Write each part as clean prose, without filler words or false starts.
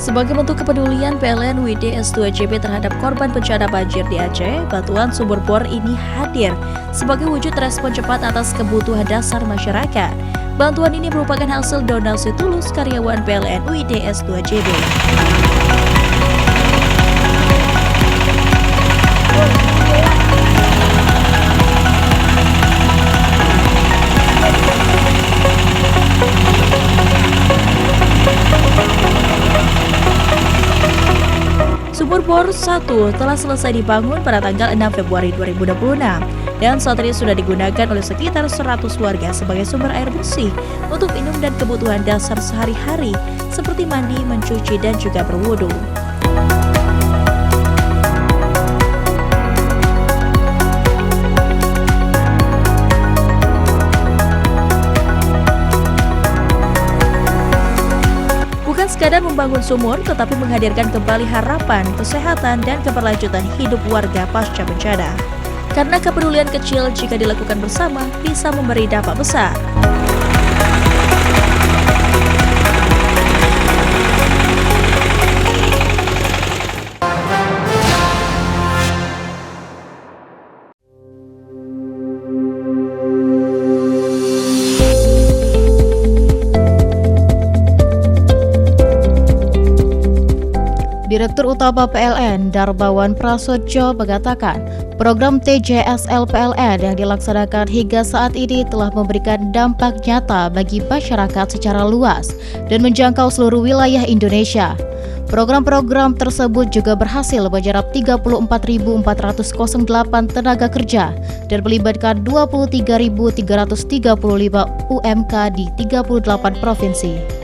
Sebagai bentuk kepedulian PLN UID S2JB terhadap korban bencana banjir di Aceh, bantuan sumur bor ini hadir sebagai wujud respon cepat atas kebutuhan dasar masyarakat. Bantuan ini merupakan hasil donasi tulus karyawan PLN UID S2JB. Sumur bor 1 telah selesai dibangun pada tanggal 6 Februari 2026 dan saat ini sudah digunakan oleh sekitar 100 warga sebagai sumber air bersih untuk minum dan kebutuhan dasar sehari-hari seperti mandi, mencuci, dan juga berwudu. Bukan sekadar membangun sumur, tetapi menghadirkan kembali harapan, kesehatan, dan keberlanjutan hidup warga pasca bencana. Karena kepedulian kecil jika dilakukan bersama bisa memberi dampak besar. Direktur Utama PLN Darbawan Prasojo mengatakan, program TJSL PLN yang dilaksanakan hingga saat ini telah memberikan dampak nyata bagi masyarakat secara luas dan menjangkau seluruh wilayah Indonesia. Program-program tersebut juga berhasil menyerap 34.408 tenaga kerja dan melibatkan 23.335 UMK di 38 provinsi.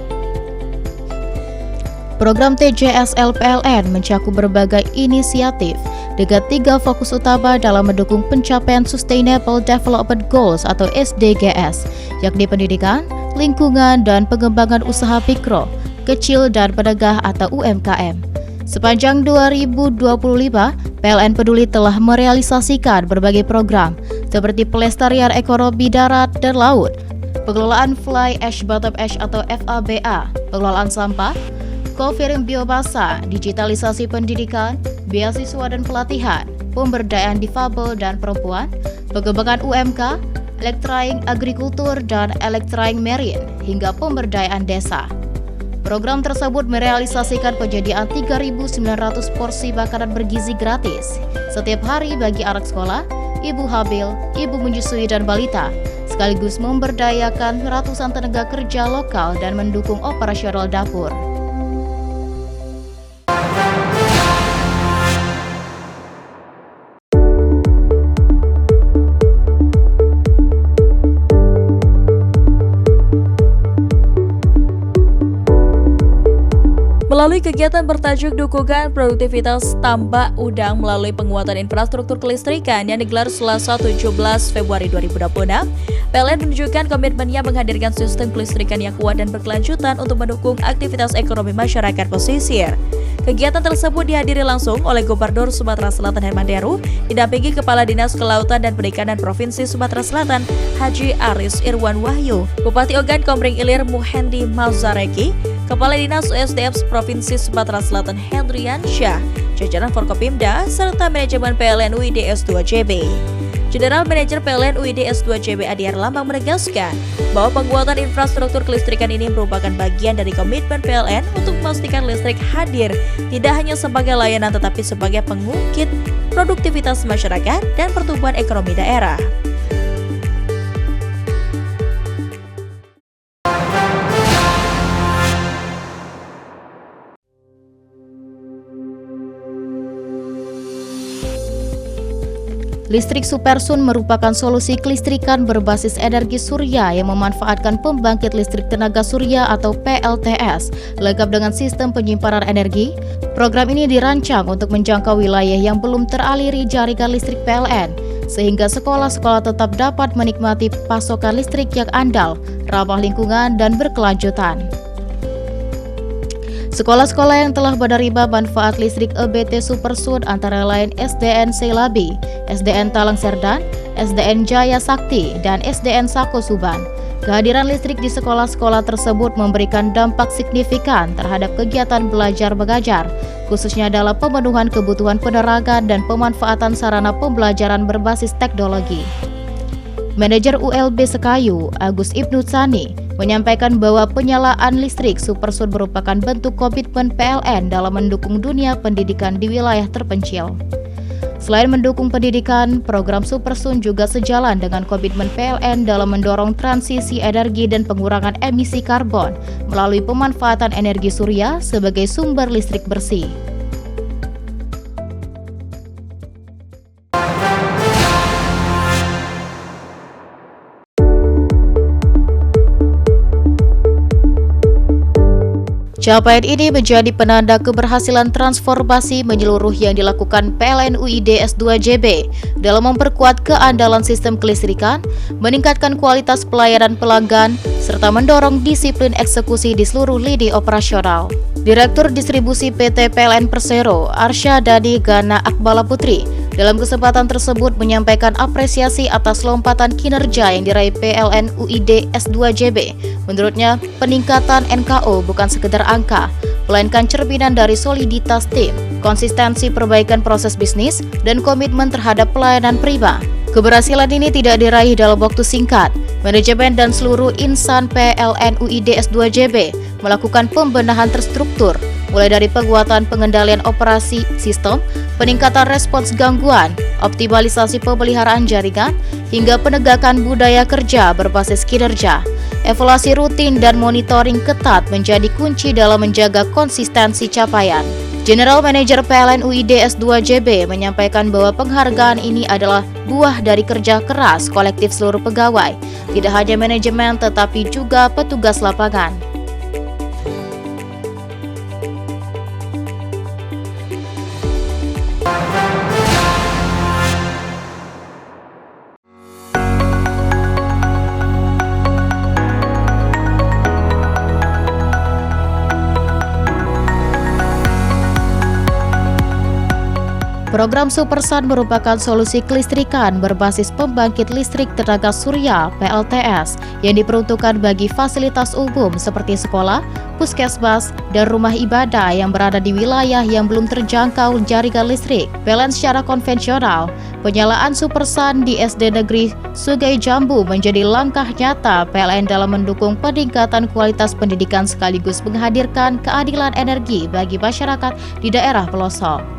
Program TJSL PLN mencakup berbagai inisiatif dengan 3 fokus utama dalam mendukung pencapaian Sustainable Development Goals atau SDGs, yakni pendidikan, lingkungan, dan pengembangan usaha mikro, kecil, dan menengah atau UMKM. Sepanjang 2025, PLN Peduli telah merealisasikan berbagai program seperti pelestarian ekonomi darat dan laut, pengelolaan fly ash bottom ash atau FABA, pengelolaan sampah, co-firing biomasa, digitalisasi pendidikan, beasiswa dan pelatihan, pemberdayaan difabel dan perempuan, pengembangan UMK, elektraing agrikultur dan elektraing marine, hingga pemberdayaan desa. Program tersebut merealisasikan penyediaan 3.900 porsi makanan bergizi gratis setiap hari bagi anak sekolah, ibu hamil, ibu menyusui dan balita, sekaligus memberdayakan ratusan tenaga kerja lokal dan mendukung operasional dapur. Melalui kegiatan bertajuk Dukungan Produktivitas Tambak Udang melalui penguatan infrastruktur kelistrikan yang digelar Selasa 17 Februari 2026, PLN menunjukkan komitmennya menghadirkan sistem kelistrikan yang kuat dan berkelanjutan untuk mendukung aktivitas ekonomi masyarakat pesisir. Kegiatan tersebut dihadiri langsung oleh Gubernur Sumatera Selatan Herman Deru, didampingi Kepala Dinas Kelautan dan Perikanan Provinsi Sumatera Selatan Haji Aris Irwan Wahyu, Bupati Ogan Komering Ilir Muhendi Malzareki, Kepala Dinas USDM Provinsi Sumatera Selatan Hendrian Syah, jajaran Forkopimda, serta manajemen PLN UID S2JB. General Manager PLN UID S2JB Adi Erlambang menegaskan bahwa penguatan infrastruktur kelistrikan ini merupakan bagian dari komitmen PLN untuk memastikan listrik hadir tidak hanya sebagai layanan tetapi sebagai pengungkit produktivitas masyarakat dan pertumbuhan ekonomi daerah. Listrik Supersun merupakan solusi kelistrikan berbasis energi surya yang memanfaatkan pembangkit listrik tenaga surya atau PLTS, lengkap dengan sistem penyimpanan energi. Program ini dirancang untuk menjangkau wilayah yang belum teraliri jaringan listrik PLN, sehingga sekolah-sekolah tetap dapat menikmati pasokan listrik yang andal, ramah lingkungan, dan berkelanjutan. Sekolah-sekolah yang telah menerima manfaat listrik EBT Supersun antara lain SDN Selabi, SDN Talang Serdan, SDN Jaya Sakti, dan SDN Sako Suban. Kehadiran listrik di sekolah-sekolah tersebut memberikan dampak signifikan terhadap kegiatan belajar mengajar, khususnya dalam pemenuhan kebutuhan penerangan dan pemanfaatan sarana pembelajaran berbasis teknologi. Manajer ULB Sekayu, Agus Ibnu Tsani, menyampaikan bahwa penyalaan listrik Supersun merupakan bentuk komitmen PLN dalam mendukung dunia pendidikan di wilayah terpencil. Selain mendukung pendidikan, program Supersun juga sejalan dengan komitmen PLN dalam mendorong transisi energi dan pengurangan emisi karbon melalui pemanfaatan energi surya sebagai sumber listrik bersih. Capaian ini menjadi penanda keberhasilan transformasi menyeluruh yang dilakukan PLN UID S2JB dalam memperkuat keandalan sistem kelistrikan, meningkatkan kualitas pelayanan pelanggan, serta mendorong disiplin eksekusi di seluruh lini operasional. Direktur Distribusi PT PLN Persero, Arsyadani Gana Akbala Putri, dalam kesempatan tersebut menyampaikan apresiasi atas lompatan kinerja yang diraih PLN UID S2JB. Menurutnya, peningkatan NKO bukan sekedar angka, melainkan cerminan dari soliditas tim, konsistensi perbaikan proses bisnis, dan komitmen terhadap pelayanan prima. Keberhasilan ini tidak diraih dalam waktu singkat. Manajemen dan seluruh insan PLN UID S2JB melakukan pembenahan terstruktur, mulai dari penguatan pengendalian operasi sistem, peningkatan respons gangguan, optimalisasi pemeliharaan jaringan, hingga penegakan budaya kerja berbasis kinerja. Evaluasi rutin dan monitoring ketat menjadi kunci dalam menjaga konsistensi capaian. General Manager PLN UID S2JB menyampaikan bahwa penghargaan ini adalah buah dari kerja keras kolektif seluruh pegawai, tidak hanya manajemen tetapi juga petugas lapangan. Program Supersun merupakan solusi kelistrikan berbasis pembangkit listrik tenaga surya (PLTS) yang diperuntukkan bagi fasilitas umum seperti sekolah, puskesmas, dan rumah ibadah yang berada di wilayah yang belum terjangkau jaringan listrik. PLN secara konvensional, penyalaan Supersun di SD Negeri Sungai Jambu menjadi langkah nyata PLN dalam mendukung peningkatan kualitas pendidikan sekaligus menghadirkan keadilan energi bagi masyarakat di daerah pelosok.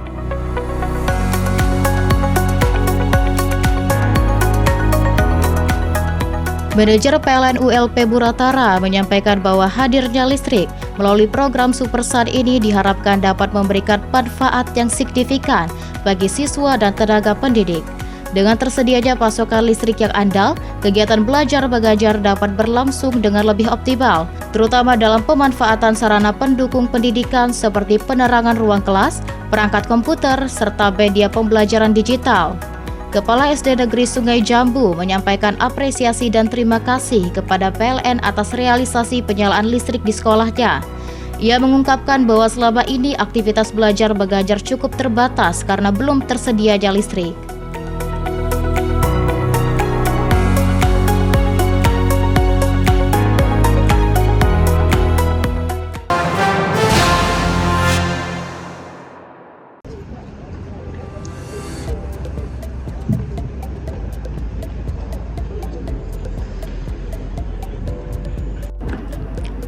Manajer PLN ULP Buratara menyampaikan bahwa hadirnya listrik melalui program Supersun ini diharapkan dapat memberikan manfaat yang signifikan bagi siswa dan tenaga pendidik. Dengan tersedianya pasokan listrik yang andal, kegiatan belajar mengajar dapat berlangsung dengan lebih optimal, terutama dalam pemanfaatan sarana pendukung pendidikan seperti penerangan ruang kelas, perangkat komputer, serta media pembelajaran digital. Kepala SD Negeri Sungai Jambu menyampaikan apresiasi dan terima kasih kepada PLN atas realisasi penyalaan listrik di sekolahnya. Ia mengungkapkan bahwa selama ini aktivitas belajar mengajar cukup terbatas karena belum tersedianya listrik.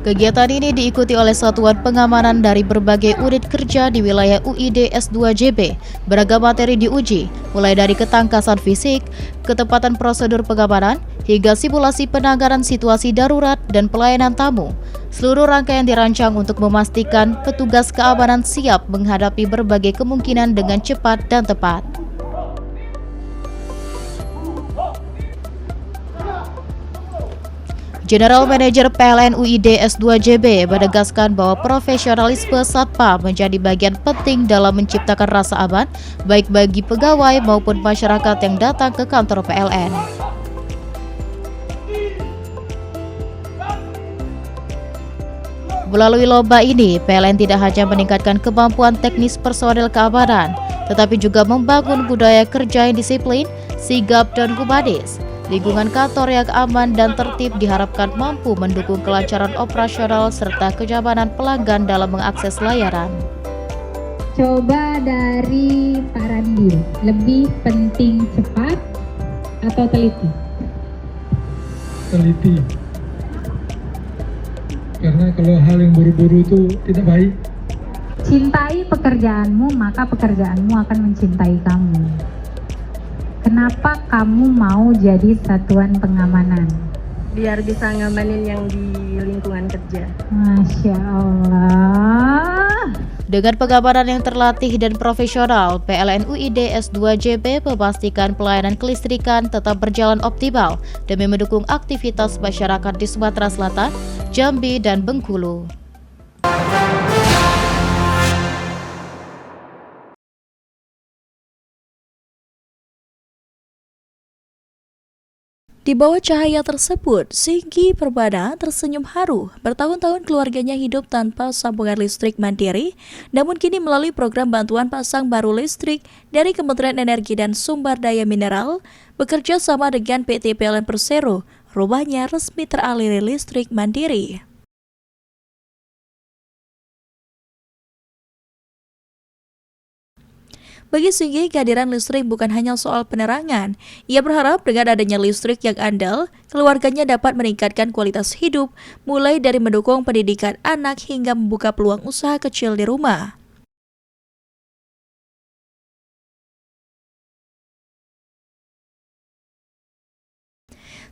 Kegiatan ini diikuti oleh satuan pengamanan dari berbagai unit kerja di wilayah UID S2JB. Beragam materi diuji, mulai dari ketangkasan fisik, ketepatan prosedur pengamanan, hingga simulasi penanganan situasi darurat dan pelayanan tamu. Seluruh rangkaian dirancang untuk memastikan petugas keamanan siap menghadapi berbagai kemungkinan dengan cepat dan tepat. General Manager PLN UID S2JB menegaskan bahwa profesionalisme Satpam menjadi bagian penting dalam menciptakan rasa aman baik bagi pegawai maupun masyarakat yang datang ke kantor PLN. Melalui lomba ini, PLN tidak hanya meningkatkan kemampuan teknis personel keamanan, tetapi juga membangun budaya kerja yang disiplin, sigap, dan humanis. Lingkungan kantor yang aman dan tertib diharapkan mampu mendukung kelancaran operasional serta kenyamanan pelanggan dalam mengakses layanan. Coba dari Pak Randi, lebih penting cepat atau teliti? Teliti. Karena kalau hal yang buru-buru itu tidak baik. Cintai pekerjaanmu, maka pekerjaanmu akan mencintai kamu. Kenapa kamu mau jadi satuan pengamanan? Biar bisa ngamanin yang di lingkungan kerja. Masya Allah. Dengan pengamanan yang terlatih dan profesional, PLN UID S2JP memastikan pelayanan kelistrikan tetap berjalan optimal demi mendukung aktivitas masyarakat di Sumatera Selatan, Jambi, dan Bengkulu. Di bawah cahaya tersebut, Singgi Perbana tersenyum haru. Bertahun-tahun keluarganya hidup tanpa sambungan listrik mandiri, namun kini melalui program bantuan pasang baru listrik dari Kementerian Energi dan Sumber Daya Mineral, bekerja sama dengan PT PLN Persero, rumahnya resmi teraliri listrik mandiri. Bagi Singgi, kehadiran listrik bukan hanya soal penerangan. Ia berharap dengan adanya listrik yang andal, keluarganya dapat meningkatkan kualitas hidup, mulai dari mendukung pendidikan anak hingga membuka peluang usaha kecil di rumah.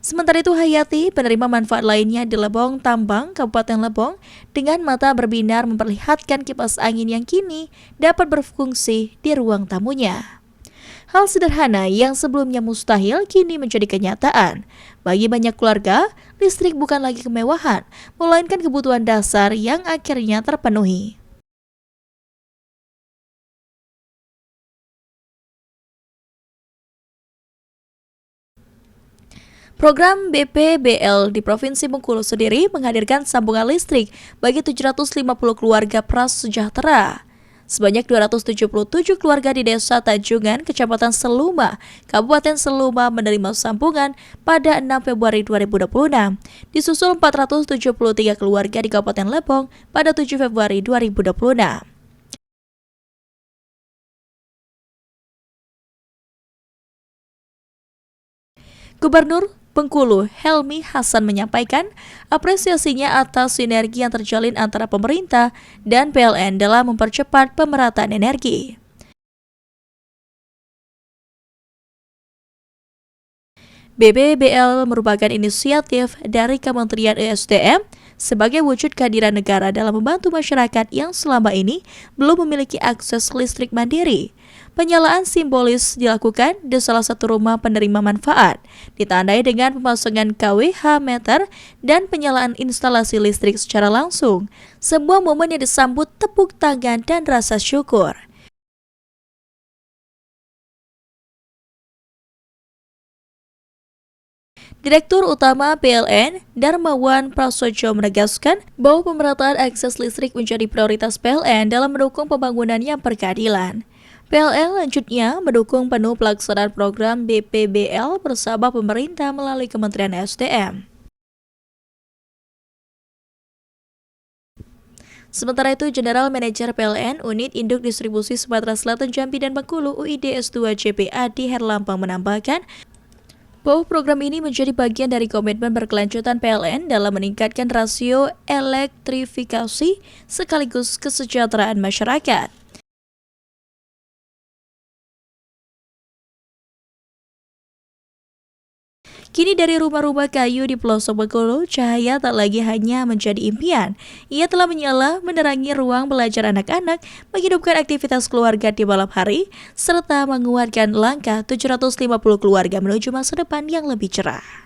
Sementara itu Hayati, penerima manfaat lainnya di Lebong Tambang, Kabupaten Lebong, dengan mata berbinar memperlihatkan kipas angin yang kini dapat berfungsi di ruang tamunya. Hal sederhana yang sebelumnya mustahil kini menjadi kenyataan. Bagi banyak keluarga, listrik bukan lagi kemewahan, melainkan kebutuhan dasar yang akhirnya terpenuhi. Program BPBL di Provinsi Bengkulu sendiri menghadirkan sambungan listrik bagi 750 keluarga prasejahtera. Sebanyak 277 keluarga di Desa Tanjungan, Kecamatan Seluma, Kabupaten Seluma menerima sambungan pada 6 Februari 2026, disusul 473 keluarga di Kabupaten Lebong pada 7 Februari 2026. Gubernur Bengkulu Helmi Hasan menyampaikan apresiasinya atas sinergi yang terjalin antara pemerintah dan PLN dalam mempercepat pemerataan energi. BPBL merupakan inisiatif dari Kementerian ESDM sebagai wujud kehadiran negara dalam membantu masyarakat yang selama ini belum memiliki akses listrik mandiri. Penyalaan simbolis dilakukan di salah satu rumah penerima manfaat, ditandai dengan pemasangan KWH meter dan penyalaan instalasi listrik secara langsung. Sebuah momen yang disambut tepuk tangan dan rasa syukur. Direktur Utama PLN, Darmawan Prasojo menegaskan bahwa pemerataan akses listrik menjadi prioritas PLN dalam mendukung pembangunan yang berkeadilan. PLN lanjutnya mendukung penuh pelaksanaan program BPBL bersama pemerintah melalui Kementerian SDM. Sementara itu, General Manager PLN Unit Induk Distribusi Sumatera Selatan, Jambi, dan Bengkulu UID S2JP Adi Herlampang menambahkan bahwa program ini menjadi bagian dari komitmen berkelanjutan PLN dalam meningkatkan rasio elektrifikasi sekaligus kesejahteraan masyarakat. Kini dari rumah-rumah kayu di pelosok Bengkulu, cahaya tak lagi hanya menjadi impian. Ia telah menyala menerangi ruang belajar anak-anak, menghidupkan aktivitas keluarga di malam hari, serta menguatkan langkah 750 keluarga menuju masa depan yang lebih cerah.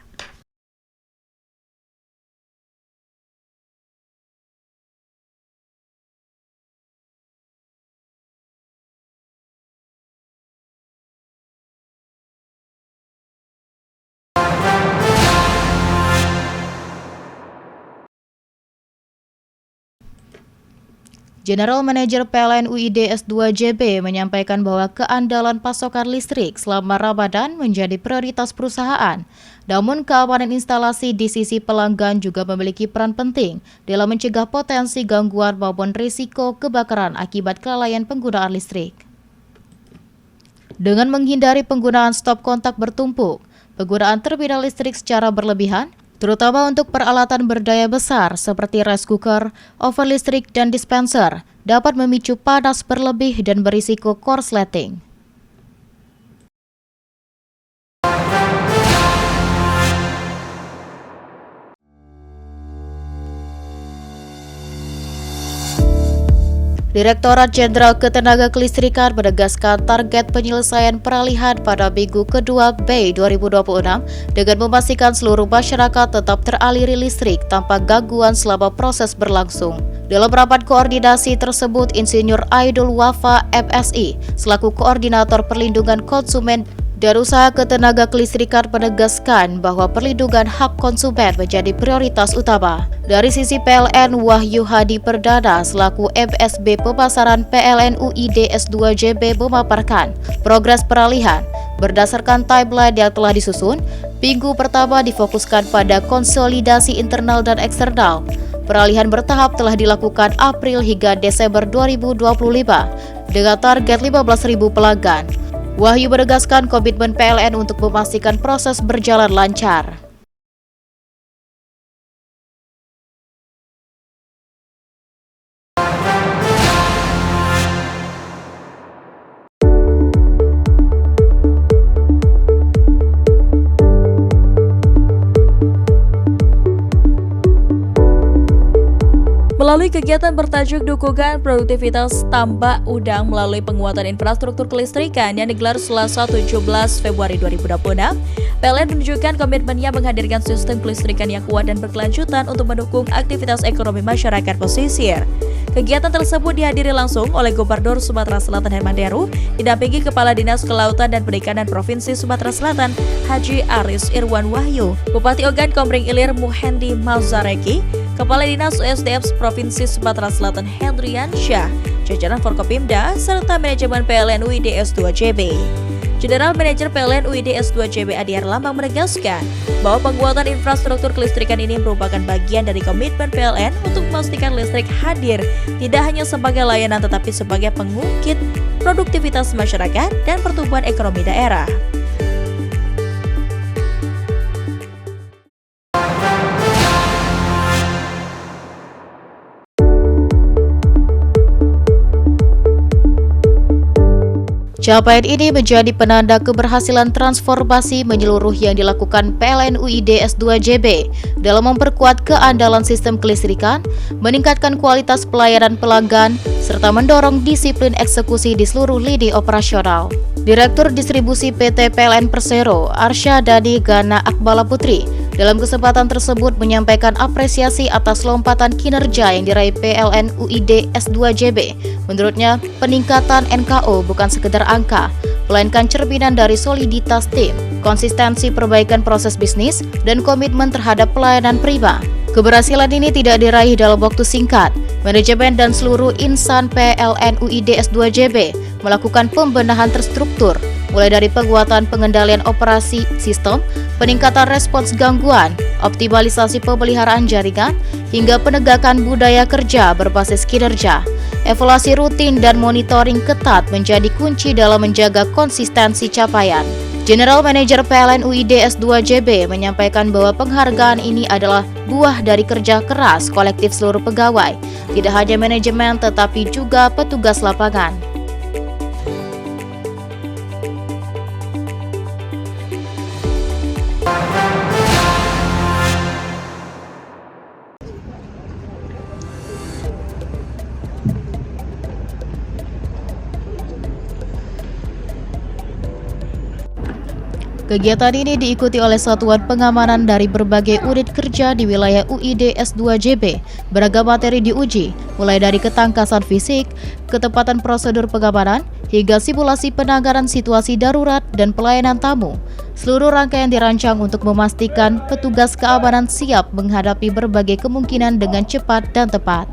General Manager PLN UID S2JB menyampaikan bahwa keandalan pasokan listrik selama Ramadan menjadi prioritas perusahaan. Namun keamanan instalasi di sisi pelanggan juga memiliki peran penting dalam mencegah potensi gangguan maupun risiko kebakaran akibat kelalaian penggunaan listrik. Dengan menghindari penggunaan stop kontak bertumpuk, penggunaan terminal listrik secara berlebihan, terutama untuk peralatan berdaya besar seperti rice cooker, oven listrik, dan dispenser, dapat memicu panas berlebih dan berisiko korsleting. Direktorat Jenderal Ketenaga Kelistrikan menegaskan target penyelesaian peralihan pada minggu kedua Mei 2026 dengan memastikan seluruh masyarakat tetap teraliri listrik tanpa gangguan selama proses berlangsung. Dalam rapat koordinasi tersebut, Insinyur Aidul Wafa MSI selaku Koordinator Perlindungan Konsumen dan Usaha Ketenaga Kelistrikan menegaskan bahwa perlindungan hak konsumen menjadi prioritas utama. Dari sisi PLN, Wahyu Hadi Perdana selaku MSB Pemasaran PLN UID S2JB memaparkan progres peralihan. Berdasarkan timeline yang telah disusun, minggu pertama difokuskan pada konsolidasi internal dan eksternal. Peralihan bertahap telah dilakukan April hingga Desember 2025 dengan target 15.000 pelanggan. Wahyu menegaskan komitmen PLN untuk memastikan proses berjalan lancar. Melalui kegiatan bertajuk Dukungan Produktivitas Tambak Udang melalui penguatan infrastruktur kelistrikan yang digelar Selasa 17 Februari 2026, PLN menunjukkan komitmennya menghadirkan sistem kelistrikan yang kuat dan berkelanjutan untuk mendukung aktivitas ekonomi masyarakat pesisir. Kegiatan tersebut dihadiri langsung oleh Gubernur Sumatera Selatan Herman Deru, didampingi Kepala Dinas Kelautan dan Perikanan Provinsi Sumatera Selatan Haji Aris Irwan Wahyu, Bupati Ogan Komering Ilir Muhendi Malzareki, Kepala Dinas USDM Provinsi Sumatera Selatan Hendrian Syah, jajaran Forkopimda, serta manajemen PLN UID S2JB. General Manager PLN UID S2JB Adi Herlambang menegaskan bahwa penguatan infrastruktur kelistrikan ini merupakan bagian dari komitmen PLN untuk memastikan listrik hadir tidak hanya sebagai layanan tetapi sebagai pengungkit produktivitas masyarakat dan pertumbuhan ekonomi daerah. Capaian ini menjadi penanda keberhasilan transformasi menyeluruh yang dilakukan PLN UID S2JB dalam memperkuat keandalan sistem kelistrikan, meningkatkan kualitas pelayanan pelanggan, serta mendorong disiplin eksekusi di seluruh lini operasional. Direktur Distribusi PT PLN Persero, Arsya Dani Gana Akbala Putri, dalam kesempatan tersebut menyampaikan apresiasi atas lompatan kinerja yang diraih PLN UID S2JB. Menurutnya, peningkatan NKO bukan sekedar angka, melainkan cerminan dari soliditas tim, konsistensi perbaikan proses bisnis, dan komitmen terhadap pelayanan prima. Keberhasilan ini tidak diraih dalam waktu singkat. Manajemen dan seluruh insan PLN UID S2JB melakukan pembenahan terstruktur, mulai dari penguatan pengendalian operasi sistem, peningkatan respons gangguan, optimalisasi pemeliharaan jaringan, hingga penegakan budaya kerja berbasis kinerja. Evaluasi rutin dan monitoring ketat menjadi kunci dalam menjaga konsistensi capaian. General Manager PLN UID S2JB menyampaikan bahwa penghargaan ini adalah buah dari kerja keras kolektif seluruh pegawai, tidak hanya manajemen tetapi juga petugas lapangan. Kegiatan ini diikuti oleh satuan pengamanan dari berbagai unit kerja di wilayah UID S2JB. Beragam materi diuji, mulai dari ketangkasan fisik, ketepatan prosedur pengamanan, hingga simulasi penanganan situasi darurat dan pelayanan tamu. Seluruh rangkaian dirancang untuk memastikan petugas keamanan siap menghadapi berbagai kemungkinan dengan cepat dan tepat.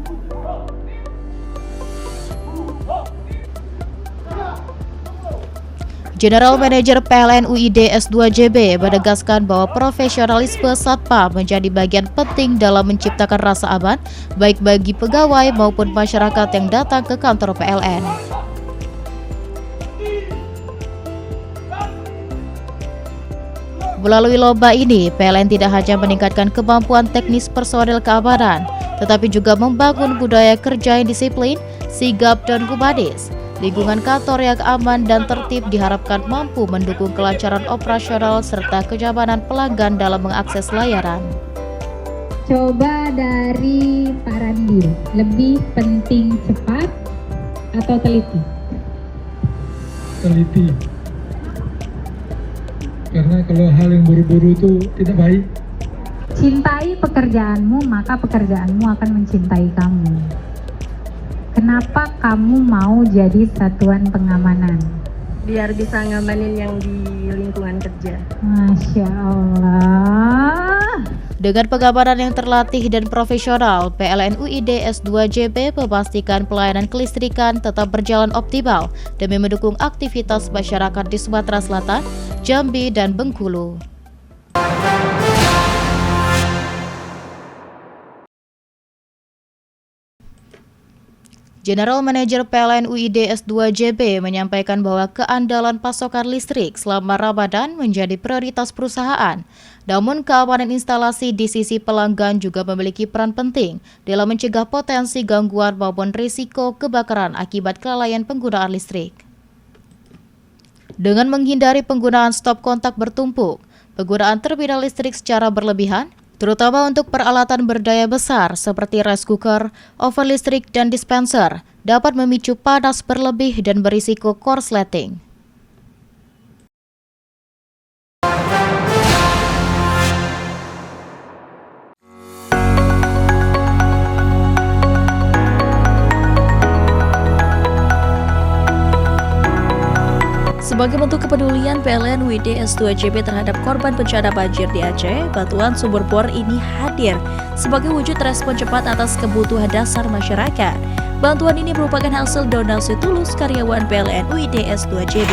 General Manager PLN UID S2JB menegaskan bahwa profesionalisme Satpam menjadi bagian penting dalam menciptakan rasa aman baik bagi pegawai maupun masyarakat yang datang ke kantor PLN. Melalui lomba ini, PLN tidak hanya meningkatkan kemampuan teknis personel keamanan, tetapi juga membangun budaya kerja yang disiplin, sigap, dan humanis. Lingkungan kantor yang aman dan tertib diharapkan mampu mendukung kelancaran operasional serta kenyamanan pelanggan dalam mengakses layanan. Coba dari Pak Randi, lebih penting cepat atau teliti? Teliti. Karena kalau hal yang buru-buru itu tidak baik. Cintai pekerjaanmu, maka pekerjaanmu akan mencintai kamu. Kenapa kamu mau jadi satuan pengamanan? Biar bisa ngamanin yang di lingkungan kerja. Masya Allah. Dengan pengamanan yang terlatih dan profesional, PLN UID S2JB memastikan pelayanan kelistrikan tetap berjalan optimal demi mendukung aktivitas masyarakat di Sumatera Selatan, Jambi, dan Bengkulu. General Manager PLN UID S2JB menyampaikan bahwa keandalan pasokan listrik selama Ramadan menjadi prioritas perusahaan. Namun keamanan instalasi di sisi pelanggan juga memiliki peran penting dalam mencegah potensi gangguan maupun risiko kebakaran akibat kelalaian penggunaan listrik. Dengan menghindari penggunaan stop kontak bertumpuk, penggunaan terminal listrik secara berlebihan, terutama untuk peralatan berdaya besar seperti rice cooker, oven listrik, dan dispenser, dapat memicu panas berlebih dan berisiko korsleting. Sebagai bentuk kepedulian PLN UID S2JB terhadap korban bencana banjir di Aceh, bantuan sumur bor ini hadir sebagai wujud respon cepat atas kebutuhan dasar masyarakat. Bantuan ini merupakan hasil donasi tulus karyawan PLN UID S2JB.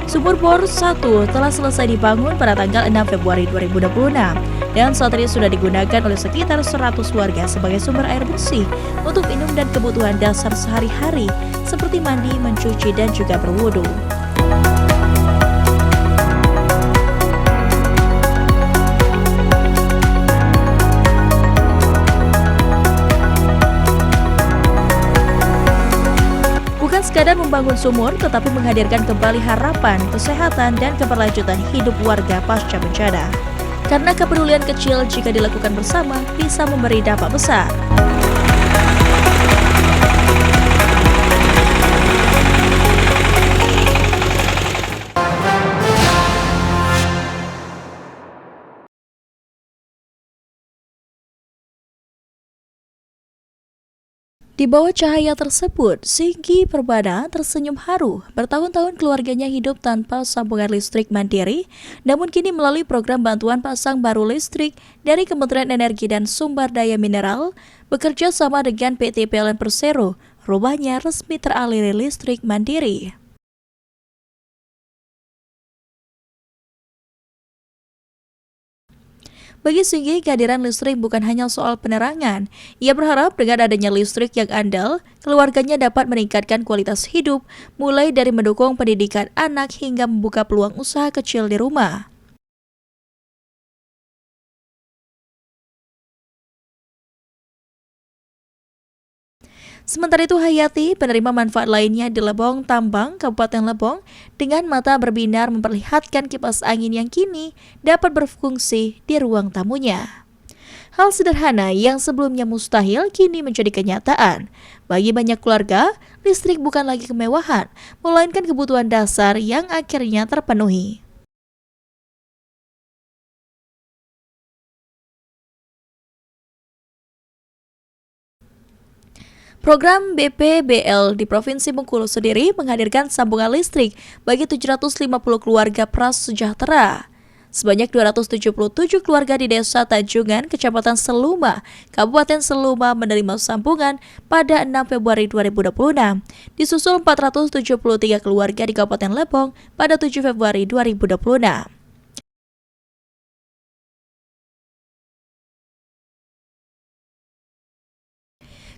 Sumur bor 1 telah selesai dibangun pada tanggal 6 Februari 2026 dan saat ini sudah digunakan oleh sekitar 100 warga sebagai sumber air bersih untuk minum dan kebutuhan dasar sehari-hari seperti mandi, mencuci, dan juga berwudu. Bukan sekadar membangun sumur, tetapi menghadirkan kembali harapan, kesehatan, dan keberlanjutan hidup warga pasca bencana. Karena kepedulian kecil jika dilakukan bersama bisa memberi dampak besar. Di bawah cahaya tersebut, Singgi Perbana tersenyum haru. Bertahun-tahun keluarganya hidup tanpa sambungan listrik mandiri, namun kini melalui program bantuan pasang baru listrik dari Kementerian Energi dan Sumber Daya Mineral, bekerja sama dengan PT PLN Persero, rumahnya resmi teraliri listrik mandiri. Bagi Singgi, kehadiran listrik bukan hanya soal penerangan. Ia berharap dengan adanya listrik yang andal, keluarganya dapat meningkatkan kualitas hidup, mulai dari mendukung pendidikan anak hingga membuka peluang usaha kecil di rumah. Sementara itu Hayati, penerima manfaat lainnya di Lebong Tambang, Kabupaten Lebong, dengan mata berbinar memperlihatkan kipas angin yang kini dapat berfungsi di ruang tamunya. Hal sederhana yang sebelumnya mustahil kini menjadi kenyataan. Bagi banyak keluarga, listrik bukan lagi kemewahan, melainkan kebutuhan dasar yang akhirnya terpenuhi. Program BPBL di Provinsi Bengkulu sendiri menghadirkan sambungan listrik bagi 750 keluarga prasejahtera. Sebanyak 277 keluarga di Desa Tajungan, Kecamatan Seluma, Kabupaten Seluma menerima sambungan pada 6 Februari 2026, disusul 473 keluarga di Kabupaten Lebong pada 7 Februari 2026.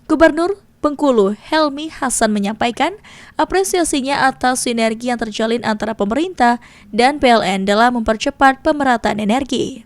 Gubernur Bengkulu Helmi Hasan menyampaikan apresiasinya atas sinergi yang terjalin antara pemerintah dan PLN dalam mempercepat pemerataan energi.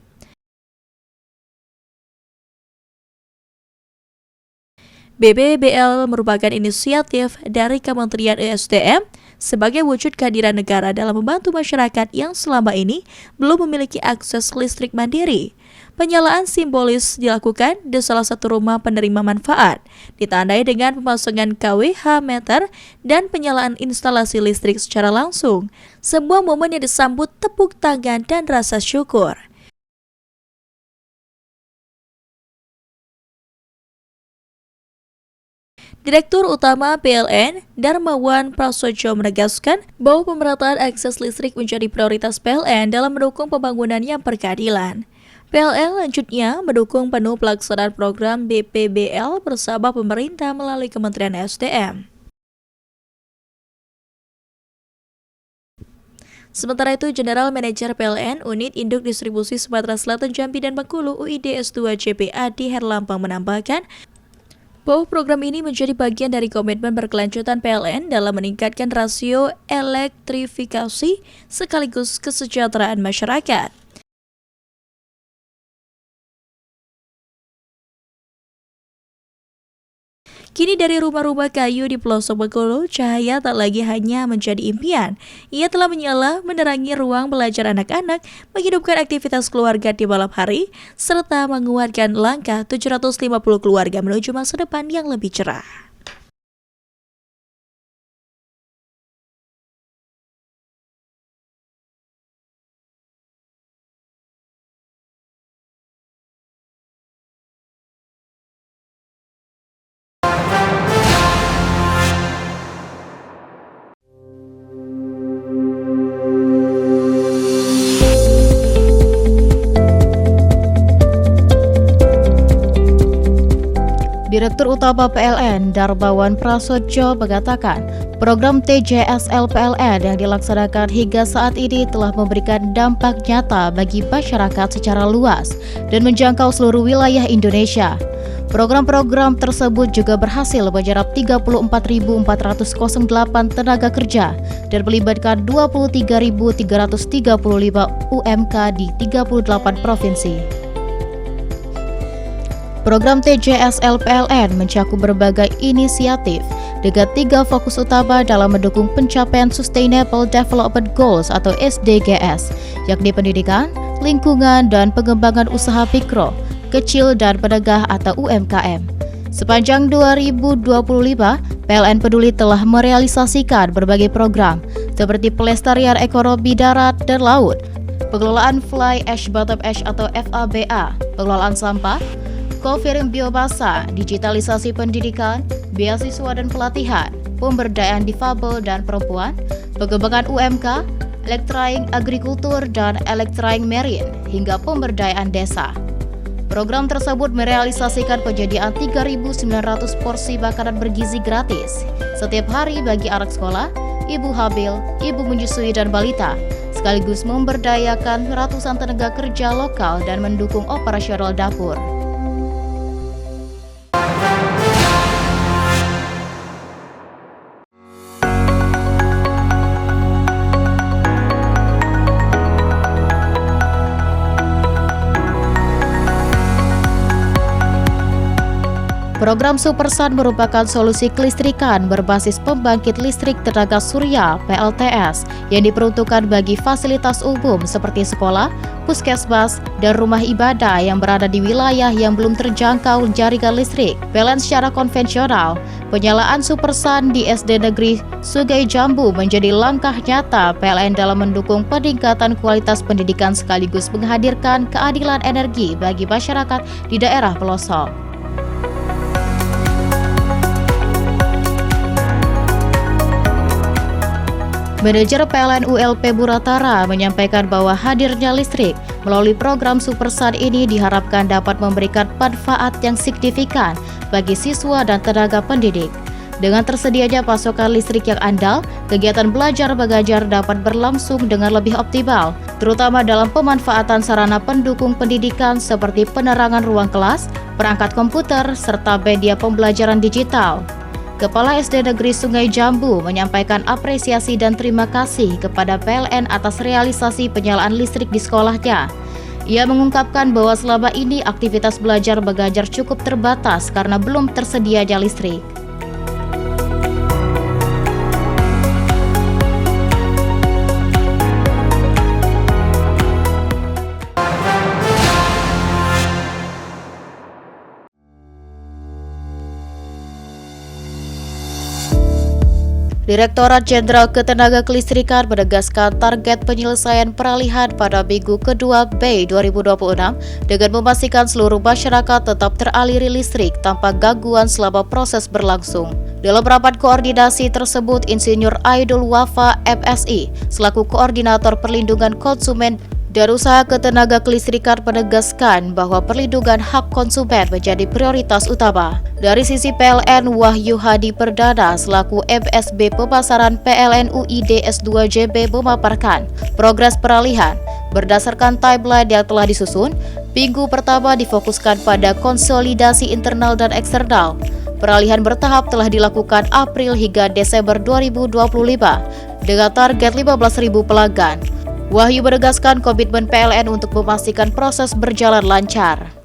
BPBL merupakan inisiatif dari Kementerian ESDM sebagai wujud kehadiran negara dalam membantu masyarakat yang selama ini belum memiliki akses listrik mandiri. Penyalaan simbolis dilakukan di salah satu rumah penerima manfaat, ditandai dengan pemasangan kWh meter dan penyalaan instalasi listrik secara langsung. Sebuah momen yang disambut tepuk tangan dan rasa syukur. Direktur Utama PLN, Darmawan Prasojo menegaskan bahwa pemerataan akses listrik menjadi prioritas PLN dalam mendukung pembangunan yang berkeadilan. PLN lanjutnya mendukung penuh pelaksanaan program BPBL bersama pemerintah melalui Kementerian SDM. Sementara itu, General Manager PLN Unit Induk Distribusi Sumatera Selatan Jambi dan Bengkulu UID S2 JP Adi Herlampang menambahkan bahwa program ini menjadi bagian dari komitmen berkelanjutan PLN dalam meningkatkan rasio elektrifikasi sekaligus kesejahteraan masyarakat. Kini dari rumah-rumah kayu di pelosok Bengkulu, cahaya tak lagi hanya menjadi impian. Ia telah menyala menerangi ruang belajar anak-anak, menghidupkan aktivitas keluarga di malam hari, serta menguatkan langkah 750 keluarga menuju masa depan yang lebih cerah. Direktur Utama PLN Darmawan Prasojo mengatakan, program TJSL PLN yang dilaksanakan hingga saat ini telah memberikan dampak nyata bagi masyarakat secara luas dan menjangkau seluruh wilayah Indonesia. Program-program tersebut juga berhasil menyerap 34.408 tenaga kerja dan melibatkan 23.335 UMK di 38 provinsi. Program TJSL PLN mencakup berbagai inisiatif dengan 3 fokus utama dalam mendukung pencapaian Sustainable Development Goals atau SDGs, yakni pendidikan, lingkungan, dan pengembangan usaha mikro, kecil, dan menengah atau UMKM. Sepanjang 2025, PLN Peduli telah merealisasikan berbagai program seperti pelestarian ekonomi darat dan laut, pengelolaan fly ash bottom ash atau FABA, pengelolaan sampah, co-firing biomasa, digitalisasi pendidikan, beasiswa dan pelatihan, pemberdayaan difabel dan perempuan, pengembangan UMK, elektraing agrikultur dan elektraing marine, hingga pemberdayaan desa. Program tersebut merealisasikan penyediaan 3.900 porsi makanan bergizi gratis setiap hari bagi anak sekolah, ibu hamil, ibu menyusui dan balita, sekaligus memberdayakan ratusan tenaga kerja lokal dan mendukung operasional dapur. Program Supersun merupakan solusi kelistrikan berbasis pembangkit listrik tenaga surya (PLTS) yang diperuntukkan bagi fasilitas umum seperti sekolah, puskesmas, dan rumah ibadah yang berada di wilayah yang belum terjangkau jaringan listrik PLN secara konvensional. Penyalaan Supersun di SD Negeri Sungai Jambu menjadi langkah nyata PLN dalam mendukung peningkatan kualitas pendidikan sekaligus menghadirkan keadilan energi bagi masyarakat di daerah pelosok. Manajer PLN ULP Buratara menyampaikan bahwa hadirnya listrik melalui program Supersun ini diharapkan dapat memberikan manfaat yang signifikan bagi siswa dan tenaga pendidik. Dengan tersedianya pasokan listrik yang andal, kegiatan belajar mengajar dapat berlangsung dengan lebih optimal, terutama dalam pemanfaatan sarana pendukung pendidikan seperti penerangan ruang kelas, perangkat komputer, serta media pembelajaran digital. Kepala SD Negeri Sungai Jambu menyampaikan apresiasi dan terima kasih kepada PLN atas realisasi penyalaan listrik di sekolahnya. Ia mengungkapkan bahwa selama ini aktivitas belajar mengajar cukup terbatas karena belum tersedianya listrik. Direktorat Jenderal Ketenaga Kelistrikan menegaskan target penyelesaian peralihan pada minggu kedua Mei 2026 dengan memastikan seluruh masyarakat tetap teraliri listrik tanpa gangguan selama proses berlangsung. Dalam rapat koordinasi tersebut, Insinyur Aidul Wafa MSI selaku Koordinator Perlindungan Konsumen dan Usaha Ketenaga Kelistrikan menegaskan bahwa perlindungan hak konsumen menjadi prioritas utama. Dari sisi PLN, Wahyu Hadi Perdana selaku MSB Pemasaran PLN UID S2JB memaparkan progres peralihan. Berdasarkan timeline yang telah disusun, minggu pertama difokuskan pada konsolidasi internal dan eksternal. Peralihan bertahap telah dilakukan April hingga Desember 2025 dengan target 15.000 pelanggan. Wahyu menegaskan komitmen PLN untuk memastikan proses berjalan lancar.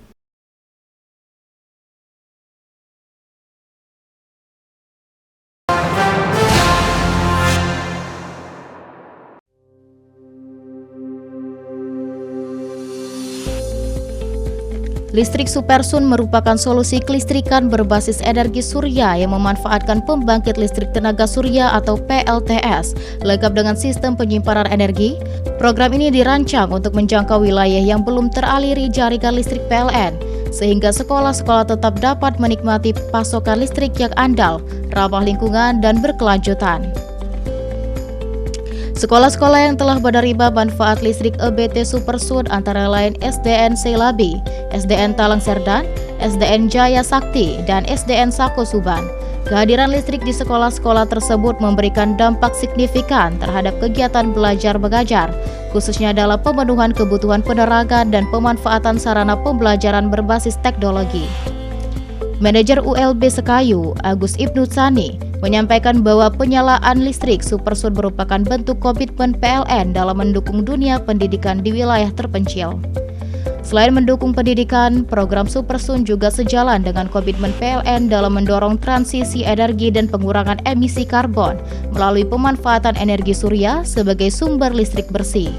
Listrik Supersun merupakan solusi kelistrikan berbasis energi surya yang memanfaatkan pembangkit listrik tenaga surya atau PLTS, lengkap dengan sistem penyimpanan energi. Program ini dirancang untuk menjangkau wilayah yang belum teraliri jaringan listrik PLN, sehingga sekolah-sekolah tetap dapat menikmati pasokan listrik yang andal, ramah lingkungan, dan berkelanjutan. Sekolah-sekolah yang telah menerima manfaat listrik EBT Supersun antara lain SDN Selabi, SDN Talang Serdan, SDN Jaya Sakti, dan SDN Sako Suban. Kehadiran listrik di sekolah-sekolah tersebut memberikan dampak signifikan terhadap kegiatan belajar mengajar, khususnya dalam pemenuhan kebutuhan penerangan dan pemanfaatan sarana pembelajaran berbasis teknologi. Manajer ULB Sekayu, Agus Ibnu Tsani, menyampaikan bahwa penyalaan listrik Supersun merupakan bentuk komitmen PLN dalam mendukung dunia pendidikan di wilayah terpencil. Selain mendukung pendidikan, program Supersun juga sejalan dengan komitmen PLN dalam mendorong transisi energi dan pengurangan emisi karbon melalui pemanfaatan energi surya sebagai sumber listrik bersih.